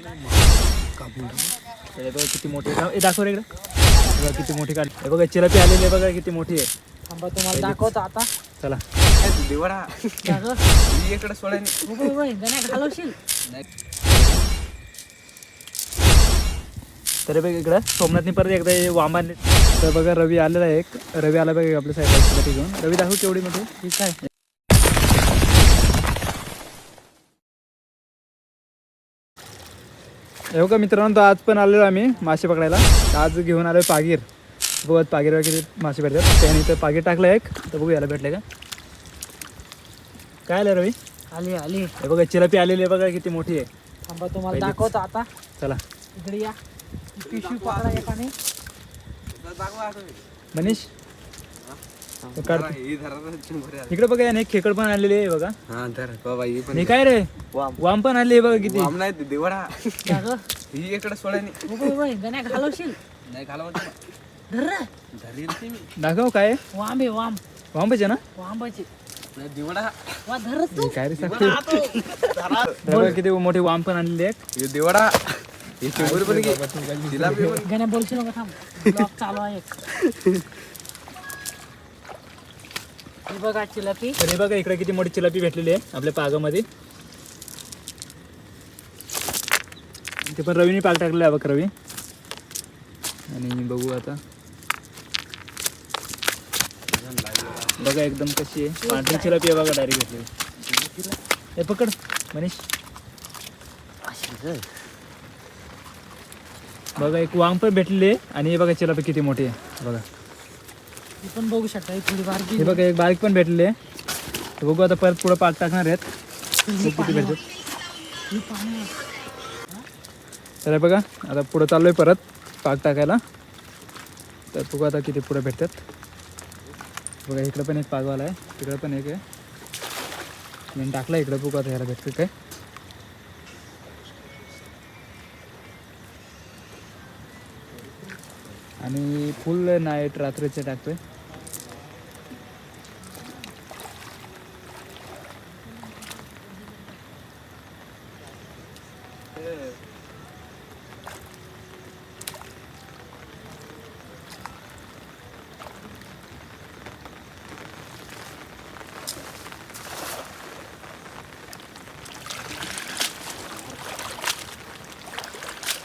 हे बघा किती मोठी आहे. दाखव रे इकडे. बघा किती मोठी काढ. हे बघा चिलापी आलेली आहे बघा किती मोठी आहे. थांबा तुम्हाला दाखवतो आता. चला देवडा इकडे सोडा घालवशील. तर बघा इकडं सोमनाथनी परत एकदा वांबा आणले. तर बघा रवी आलेला आहे. एक रवी आला बघा आपल्या साहेबांसाठी घेऊन. रवी दाखव केवढी मोठी ठीक आहे. हो का मित्रांनो, तर आज पण आलेलो आम्ही मासे पकडायला. आज घेऊन आलोय पागीर. बघत पागीर वगैरे मासे भेटतात. त्याने इथं पागीर टाकलं एक. तर बघू याला भेटले का काय आलं रवी. आली आली. हे बघा चिलापी आलेली आहे बघा किती मोठी आहे. थांबा तुम्हाला दाखवतो आता. चला इकडे या. पिशवी पकडा एकाने. मनीष इकडे बघा याने खेकड पण आणलेली आहे बघा. हे काय रे वाम पण आणली बघा किती. देवडा इकडे सोडा घालवशील. नाही घालव दाखव काय वांबे वांबाचे ना वांबाचे देवडा काय रे किती मोठी वाम पण आणलेली आहे. देवडा गाण्या बोलशील नका. थांब ब्लॉग चालू आहे. ही बघा चिलापी. तर हे बघा इकडे किती मोठी चिलापी भेटलेली आहे आपल्या पागामध्ये. ते पण रवीने पाग टाकलेला आहे बघ रवी. आणि बघू आता बघा एकदम कशी आहे पांढरी चिलापी आहे बघा डायरेक्ट घेतली. हे पकड मनीष. बघा एक वांग पण भेटलेली आहे. आणि हे बघा चिलापी किती मोठी आहे बघा. ही पण बघू शकता. ही थोडी बारकी. हे बघा एक बारीक पण भेटलेली आहे. तर बघू आता परत पुढं पाग टाकणार आहेत. किती भेटतात ही पाणी. तर बघा आता पुढं चाललोय परत पाग टाकायला. तर बघू आता किती पुढे भेटतात. बघा इकडं पण एक पागवाला आहे. तिकडं पण एक आहे. मी टाकला इकडं. बघू आता ह्याला भेटतं काय. आणि फुल नाईट रात्रीचे टाकतोय.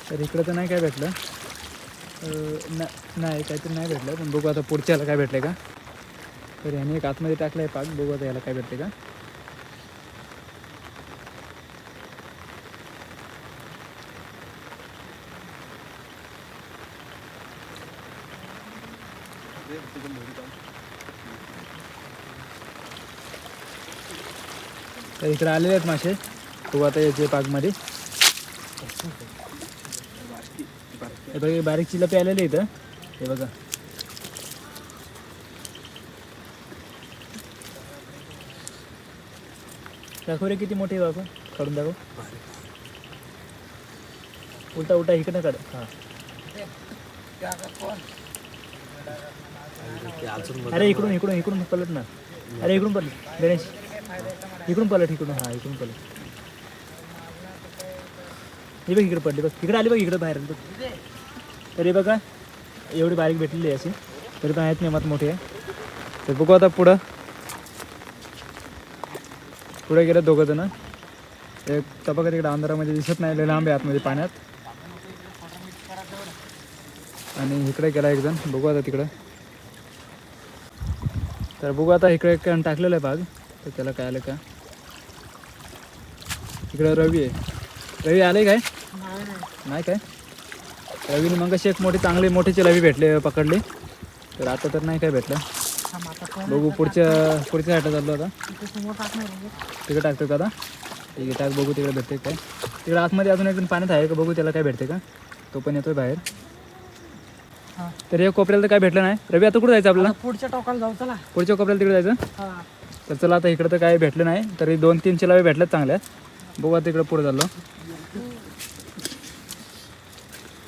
तर इकडं तर नाही काय भेटलं. नाही काहीतरी नाही भेटलं. पण बघू आता पुढच्याला काय भेटलं का. तर ह्याने एक आतमध्ये टाकलं आहे पाक. बघू आता याला काय भेटते का. तर इकडे आलेले आहेत मासे. बघू आता याचे पाकमध्ये. हे बघा बारीक चिलापी आलेली इथं. हे बघा दाखव रे किती मोठी आहे बाबा. काढून दाखव. उलटा उलटा इकडे काढ. हां अरे इकडून इकडून इकडून पलट ना. अरे इकडून पलट गणेश. इकडून पलट इकडून. हां इकडून पलट. हे बघ इकडे पडली बघ. इकडे आली बघ इकडे बाहेर बघ. तरी बघा एवढी बारीक भेटलेली आहे अशी. तरी पण आहेत नियमात मोठी आहे. तर बघू आता पुढं पुढे गेलं दोघं जण. एक तबका तिकडे अंधारामध्ये दिसत नाही. लांब आहे आतमध्ये पाण्यात. आणि इकडे गेला एक जण. बघू आता तिकडं. तर बघू आता इकडे एक टाकलेलं आहे भाग. तर त्याला काय आलं का. इकडं रवी आहे. रवी आले काय नाही काय. रवीने मग कशी एक चांगली मोठी चिलापी भेटले पकडली. तर आता तर नाही काय भेटलं. बघू पुढच्या साईडला चाललो आता. तिकडे टाकतो का आता. ठीक आहे टाक. बघू तिकडे भेटते काय. तिकडे आतमध्ये अजून एकदम पाण्यात आहे का. बघू त्याला काय भेटते का. तो पण येतोय बाहेर. तर हे कोपऱ्याला तर काय भेटलं नाही. रवी आता कुठं जायचं आपल्याला. पुढच्या टोकाला जाऊ. चला पुढच्या कोपऱ्याला तिकडे जायचं. तर चला आता इकडं तर काय भेटलं नाही. तरी 2-3 चिलापी भेटल्यात चांगल्या. बघू आता तिकडं पुढे चाललो.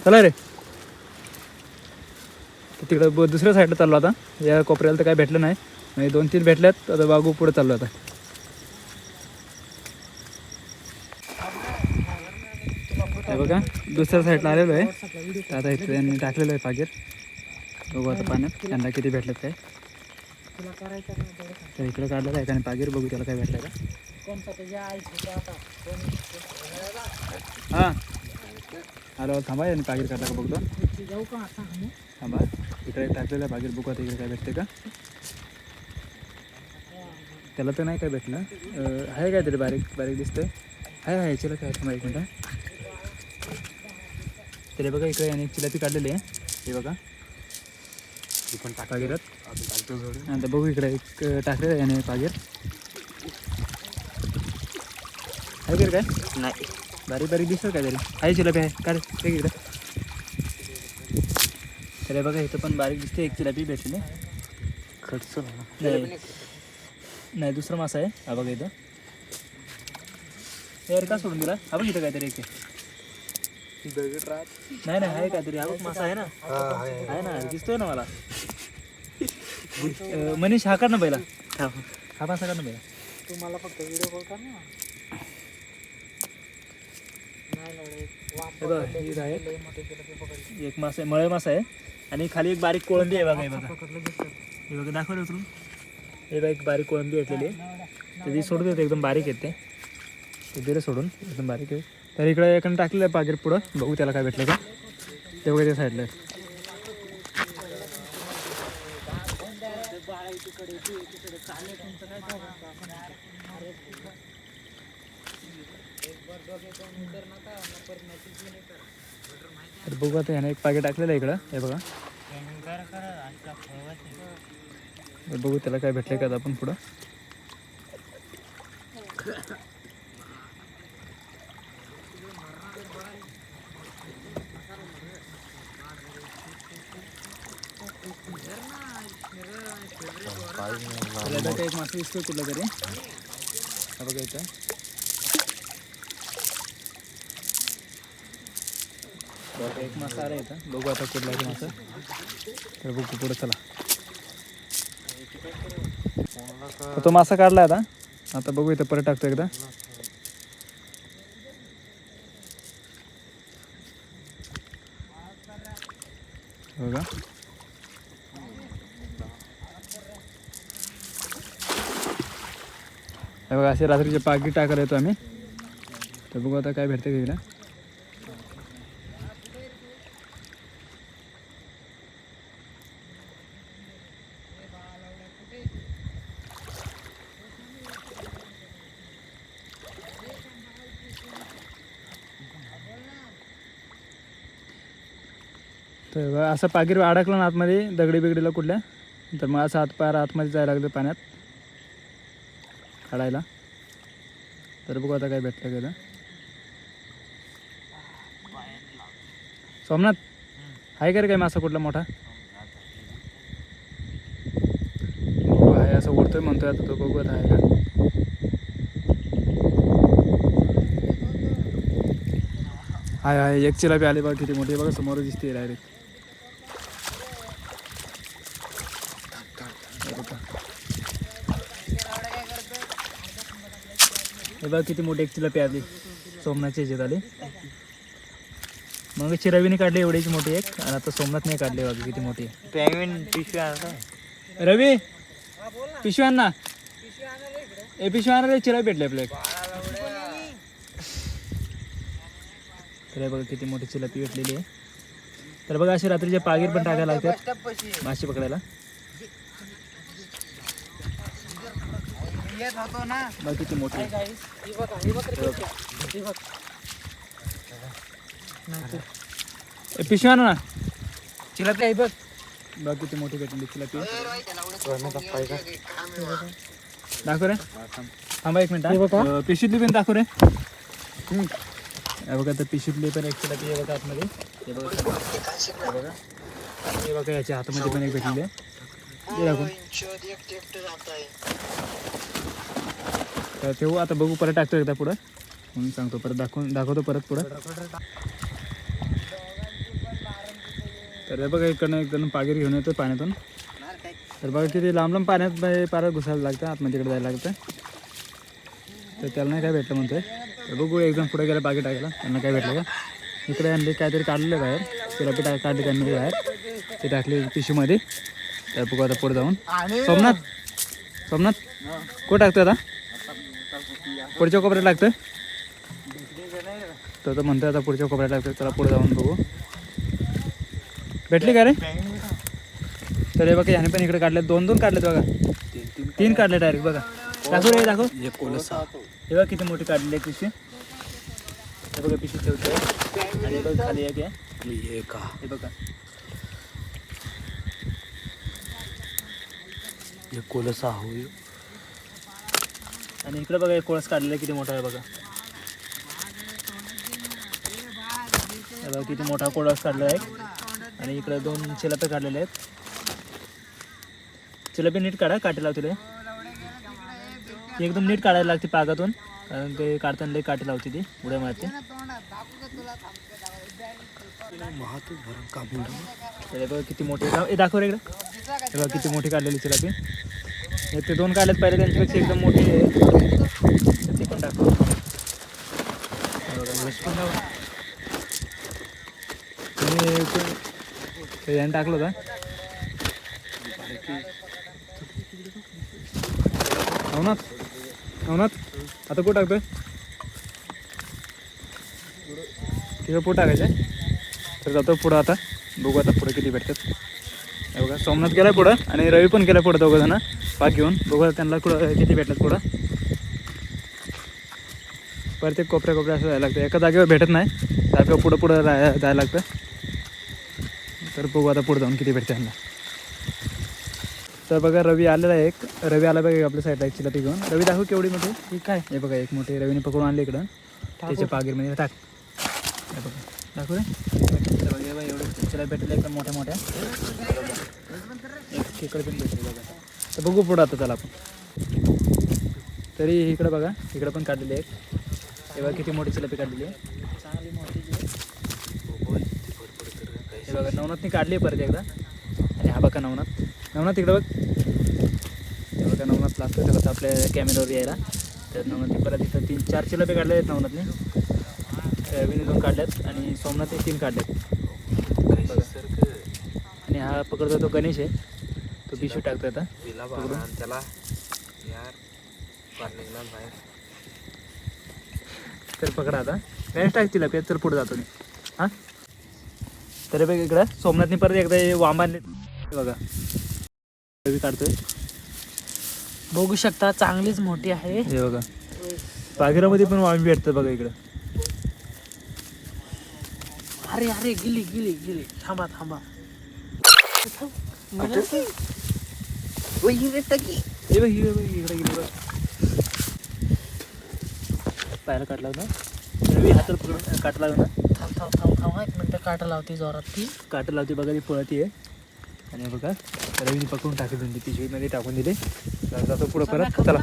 चला रे. तिकडं दुसऱ्या साईडला चाललो आता. या कोपऱ्याला तर काय भेटलं नाही. म्हणजे 2-3 भेटल्यात. आता बागू पुढे चाललो आता. बघा दुसऱ्या साईडला आलेलो आहे. तर आता इथे त्यांनी टाकलेलं आहे पागीर. बघू आता पाण्यात त्यांना किती भेटलं काय. तुला करायचं नाही तेवढं सांग. तर इकडे काढलं आहे आणि पागीर बघू त्याला काय भेटलं का. कोणता तुझ्या आईची आता हां हॅलो थांबा यांनी पागीर काढला का बघतो. कोणी जाऊ का आता आम्ही थांबा इकडे टाकलेलं आहे पागीर. बघू आता इकडे काय भेटते का. त्याला तर नाही काय भेटलं. आहे काहीतरी बारीक बारीक दिसतंय. आहे याच्याला काय थांबा एक मिनटं. तरी बघा इकडे याने एक चिलापी काढलेली आहे. हे बघा पागीरात. आता बघू इकडे एक टाकलेलं आहे याने पागीर. आहे का काय नाही बारीक बारीक दिसतं काहीतरी. आहे चिलापी आहे काढ ते इकडे. तर बघा इथं पण बारीक दिसते. एक चिलापी भेटली नाही. नाही दुसरा मासा आहे. हा बघा इथं. यार का सोडून दिला. हा बघ इथं काहीतरी एक नाही नाही आहे काहीतरी. हा बघ मासा आहे ना. आहे ना दिसतोय ना मला. मनीष हा काढ ना पहिला. हा मासा काढ ना पहिला. तू मला फक्त व्हिडिओ कॉल कर ना. नाही लढे हे बघा ही आहे. लय मोठे केलं ते पकडले. एक मासा आहे मळे मासा आहे आणि खाली एक बारीक कोळंबी आहे बघा. हे बघा पकडलं घेतलं. हे बघा दाखवलं उतरून. हे बघा एक बारीक कोळंबी भेटलेली आहे. तर ती सोडून देते एकदम बारीक येते. ते दिलं सोडून एकदम बारीक आहे. तर इकडे एकाने टाकलेलं आहे पागीर पुढं. बघू त्याला काय भेटलं का. ते बघा त्या साईडला आहे. तर बघू आता ह्याने एक पागीर टाकलेलं आहे इकडं. हे बघा तर बघू त्याला काय भेटलं का आपण पुढं. त्याला काही एक मासा दिसतोय कुठला तरी. हा बघा इथं. बघा एक मासा आला इथं. बघू आता कुठला आहे मासा. तर बघू पुढं चला. तो मासा काढला आता. आता बघू इथं परत टाकतो एकदा. बघा हे बघा असे रात्रीचे पागीर टाकायला येतो आम्ही. तर बघू आता काय भेटते घ्यायला. तर बघा असं पागीर अडकलं ना आतमध्ये दगडी बिगडीला कुठल्या. तर मग असं हातपार आतमध्ये जायला लागतं पाण्यात काढायला. तर बघू आता काय भेटलं का. सोमनाथ आहे का रे काय मासा कुठला मोठा. बघू आहे असं उडतोय म्हणतोय आता तो. बघू आता आहे का. हाय हाय एक चिलापी आली बघा किती मोठी. बघा समोर दिसते डायरेक्ट. हे बघा किती मोठी एक चिलापी आली. सोमनाथच्या ह्याच्यात आली. मग रवीने काढली एवढीच मोठी एक. आणि आता सोमनाथ नाही काढली बघा किती मोठी आहे. रवी पिशवी आण ना. ए पिशवी आणा रे. चिलापी भेटली आपल्या. तर हे बघा किती मोठी चिलापी भेटलेली आहे. तर बघा असे रात्रीचे पागीर पण टाकायला लागतात मासे पकडायला. बघा किती मोठी आहे. पिशवी आणा ना. चिलापी आहे बघ. बघा किती मोठी भेटली चिलापी. दाखव रे. थांबा एक मिनिट. पिशवीतली पण दाखव रे. हे बघा तर पिशवीतली पण एक चिलापी आहे बघा आतमध्ये. हे बघा हे बघा याच्या हातामध्ये पण एक भेटलेली आहे. ते दाखव. तर तेव्हा आता बघू परत टाकतो एकदा पुढं म्हणून सांगतो. परत दाखवतो परत पुढं. तर हे बघा इकडनं पागीर घेऊन येतो पाण्यातून. तर बघा किती लांब लांब पाण्यात पारा घुसायला लागतं. आतमध्ये तिकडे जायला लागतं. तर त्याला नाही काय भेटलं म्हणतोय. तर बघू एकदम पुढे गेलं पागीर टाकायला. त्यांना काय भेटलं का. इकडे आणले काहीतरी काढलेलं बाहेर चिलापी काढले त्यांनी बाहेर ते टाकले पिशवीमध्ये. तर बघू आता पुढे जाऊन. सोमनाथ कुठं टाकतो आता पुढच्या कोपऱ्यात लागतं तर म्हणतोय आता पुढच्या कोपऱ्यात लागतं. चला पुढे जाऊन बघू भेटली का रे. तर हे बघा याने पण इकडे काढले 2 काढलेत बघा 3 काढले डायरेक्ट बघा. दाखव रे दाखव. हे बघा किती मोठी काढलेली आहे पिशवी. हे बघा पिशवी ठेवतोय आणि बघा खाली एक आहे हे बघा. कोलसा होईल. आणि इकडे बघा एक कोळस काढलेला किती मोठा आहे बघा. हे बघा किती मोठा कोळस काढला आहे. आणि इकडे 2 चिलापे काढलेले आहेत. चिलापी नीट काढा काटे लावतील एकदम नीट काढायला लागते पागातून कारण ते काढताना लई काटे लावते ती उड्या मारते. तर हे बघा किती मोठे दाखव रे इकडे. हे बघा किती मोठी काढलेली चिलापी. हे ते 2 काढलेत पहिले त्यांच्यापेक्षा एकदम मोठी आहे ते पण दाखव. तुम्ही याने टाकलं का नवनाथ आता कुठं टाकतोय तिकडं पुढं टाकायचं. तर जातो पुढं आता बघू आता पुढं किती भेटतात. हे बघा सोमनाथ गेलाय पुढं आणि रवी पण गेलाय पुढं 2 जण पाक घेऊन. बघू त्यांना कुठं किती भेटतात पुढं. प्रत्येक कोपऱ्या असं जायला लागतं एका जागेवर भेटत नाही सारखं पुढं जायला लागतं. तर बघू आता पुढं जाऊन किती भेटते त्यांना. तर बघा रवी आलेला आहे एक. रवी आला बघा आपल्या साईडला एक चिलापी घेऊन. रवी दाखव केवढी मोठी ठीक आहे. हे बघा एक मोठी रवीने पकडून आणले इकडं त्याच्या पागीरमध्ये टाक. हे बघा दाखव रे. बघा एवढे चिलापी भेटले एकदम मोठ्या एक खेकडे पण भेटले बघा. तर बघू पुढं आता चला आपण. तरी इकडं बघा इकडं पण काढलेली आहे. हे बघा किती मोठी चिलापी काढलेली आहे चांगली मोठी. हे बघा नवनाथने काढली परत एकदा. आणि हा बघा नवनाथ इकडं बघ. हे बघा नवनाथ लागतं त्याला आपल्या कॅमेऱ्यावर यायला. तर नवनाथने परत इथं 3-4 चिलापी काढले आहेत नवनाथने. रवीने 2 काढल्यात आणि सोमनाथने 3 काढल्यात. आणि हा पकडतो तो गणेश आहे तो पिशवी टाकतो आता त्याला यार बाहेर. तर पकडा आता गणेश टाक चिलापी तर पुढे जातो मी. हां तर बघ इकडं सोमनाथने परत एकदा वांब आणले बघा. रवी काढतोय बघू शकता चांगलीच मोठी आहे. हे बघा पागिरामध्ये पण वांबी भेटतं बघा इकडं. अरे गेली थांबा हे बघ इकडे गेली बघ. पायाला काट लावला रवी हातात पकडून काट लावला. थांब 1 मिनिट काटा लावते जोरात ती. काट लावते बघा ती पळती आहे. आणि बघा रवीने पकडून टाकून दिली पिशवीमध्ये टाकून दिले. जातो पुढं परत चला.